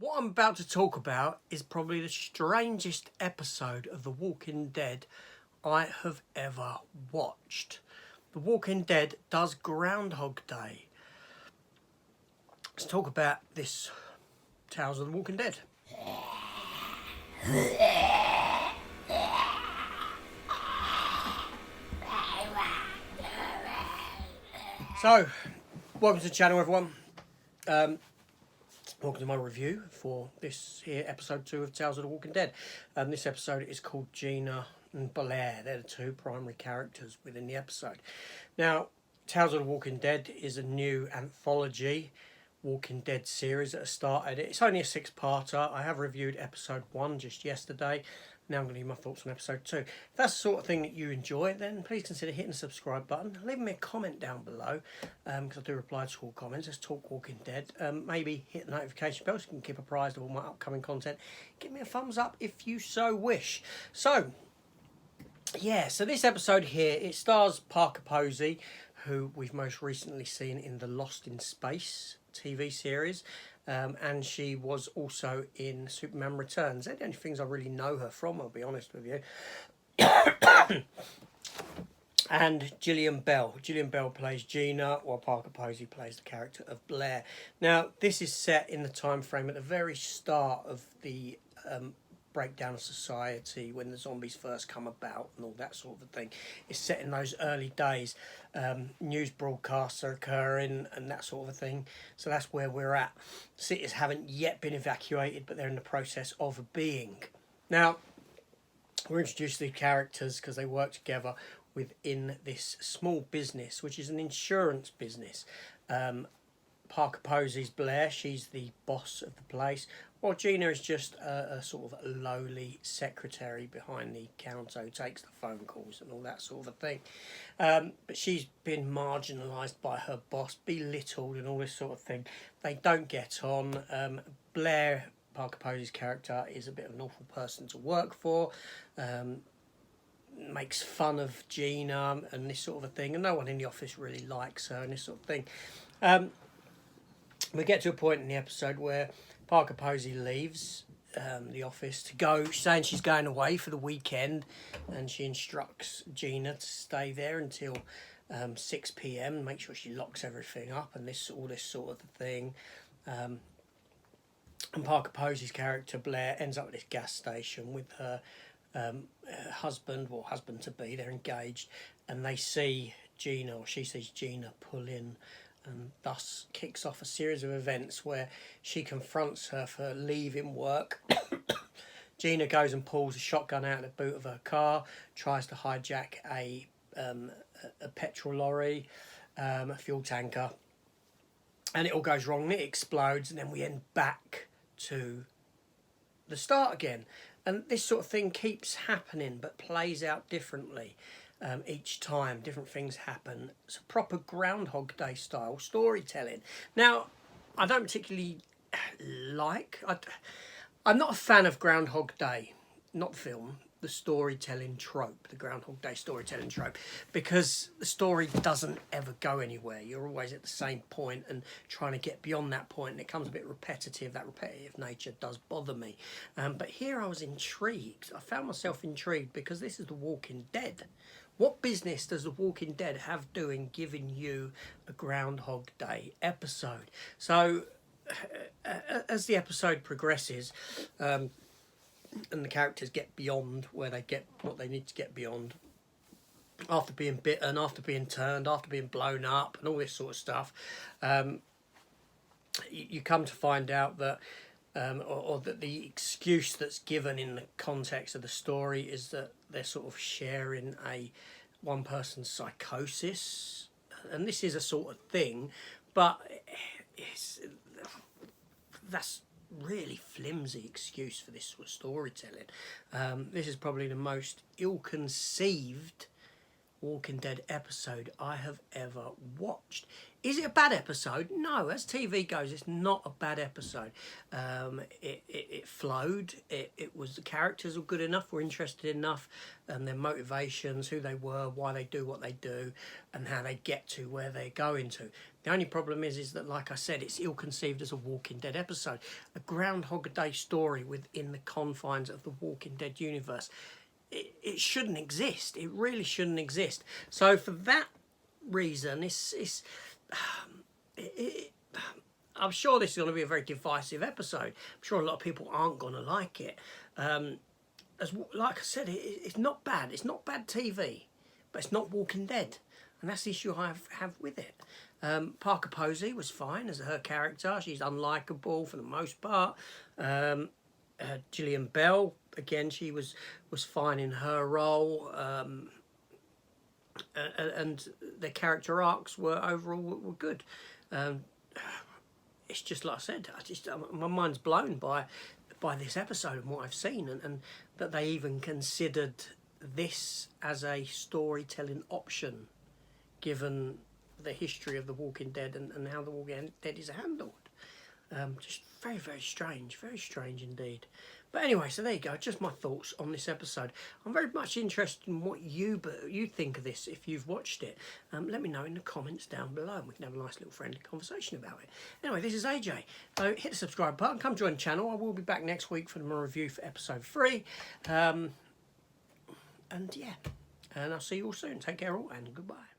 What I'm about to talk about is probably the strangest episode of The Walking Dead I have ever watched. The Walking Dead does Groundhog Day. Let's talk about this Tales of the Walking Dead. So, welcome to the channel, everyone. Welcome to my review for this here episode 2 of Tales of the Walking Dead. This episode is called Gina and Blair. They're the two primary characters within the episode. Now, Tales of the Walking Dead is a new anthology Walking Dead series that has started. It's only a 6-parter. I have reviewed episode 1 just yesterday. Now I'm going to give my thoughts on episode 2. If that's the sort of thing that you enjoy, then please consider hitting the subscribe button. Leave me a comment down below, because I do reply to all comments. Let's talk Walking Dead. Maybe hit the notification bell so you can keep apprised of all my upcoming content. Give me a thumbs up if you so wish. So this episode here, it stars Parker Posey, who we've most recently seen in the Lost in Space TV series. And she was also in Superman Returns. They're the only things I really know her from, I'll be honest with you. And Gillian Bell. Gillian Bell plays Gina, while Parker Posey plays the character of Blair. Now, this is set in the time frame at the very start of the breakdown of society, when the zombies first come about and all that sort of thing. It's set in those early days. News broadcasts are occurring and that sort of thing. So that's where we're at. Cities haven't yet been evacuated, but they're in the process of being. Now, we're introduced to the characters because they work together within this small business, which is an insurance business. Parker Posey's Blair, she's the boss of the place, while Gina is just a sort of lowly secretary behind the counter who takes the phone calls and all that sort of a thing. But she's been marginalised by her boss, belittled and all this sort of thing. They don't get on. Blair, Parker Posey's character, is a bit of an awful person to work for. Makes fun of Gina and this sort of a thing, and no one in the office really likes her and this sort of thing. We get to a point in the episode where Parker Posey leaves the office to go, saying she's going away for the weekend, and she instructs Gina to stay there until 6 p.m, make sure she locks everything up and all this sort of thing. And Parker Posey's character Blair ends up at this gas station with her husband to be. They're engaged, and they see Gina, or she sees Gina pull in, and thus kicks off a series of events where she confronts her for leaving work. Gina goes and pulls a shotgun out of the boot of her car, tries to hijack a petrol lorry, a fuel tanker, and it all goes wrong and it explodes, and then we end back to the start again. And this sort of thing keeps happening but plays out differently. Each time different things happen. It's a proper Groundhog Day style storytelling. Now, I don't particularly I'm not a fan of Groundhog Day, not the film, the storytelling trope, the Groundhog Day storytelling trope, because the story doesn't ever go anywhere. You're always at the same point and trying to get beyond that point, and it becomes a bit repetitive. That repetitive nature does bother me. But here I was intrigued. I found myself intrigued because this is The Walking Dead. What business does The Walking Dead have doing giving you a Groundhog Day episode? So, as the episode progresses, and the characters get beyond where they get what they need to get beyond, after being bitten, after being turned, after being blown up, and all this sort of stuff, you come to find out that, or that the excuse that's given in the context of the story is that they're sort of sharing one person's psychosis, and this is a sort of thing, but that's really flimsy excuse for this sort of storytelling. This is probably the most ill-conceived Walking Dead episode I have ever watched. Is it a bad episode? No, as TV goes, it's not a bad episode. It flowed. It was, the characters were good enough, were interested enough, and their motivations, who they were, why they do what they do, and how they get to where they're going to. The only problem is that, like I said, it's ill-conceived as a Walking Dead episode. A Groundhog Day story within the confines of the Walking Dead universe. It shouldn't exist. It really shouldn't exist. So for that reason, I'm sure this is going to be a very divisive episode. I'm sure a lot of people aren't going to like it. Like I said, it's not bad. It's not bad TV, but it's not Walking Dead. And that's the issue I have with it. Parker Posey was fine as her character. She's unlikable for the most part. Gillian Bell, again, she was fine in her role. And the character arcs were overall good. It's just like I said, my mind's blown by this episode and what I've seen, and that they even considered this as a storytelling option, given the history of The Walking Dead and how The Walking Dead is handled. Just very, very strange indeed. But anyway, so there you go, just my thoughts on this episode. I'm very much interested in what you think of this if you've watched it. Let me know in the comments down below and we can have a nice little friendly conversation about it. Anyway, this is AJ. So hit the subscribe button, come join the channel. I will be back next week for my review for episode 3. And yeah, and I'll see you all soon. Take care all and goodbye.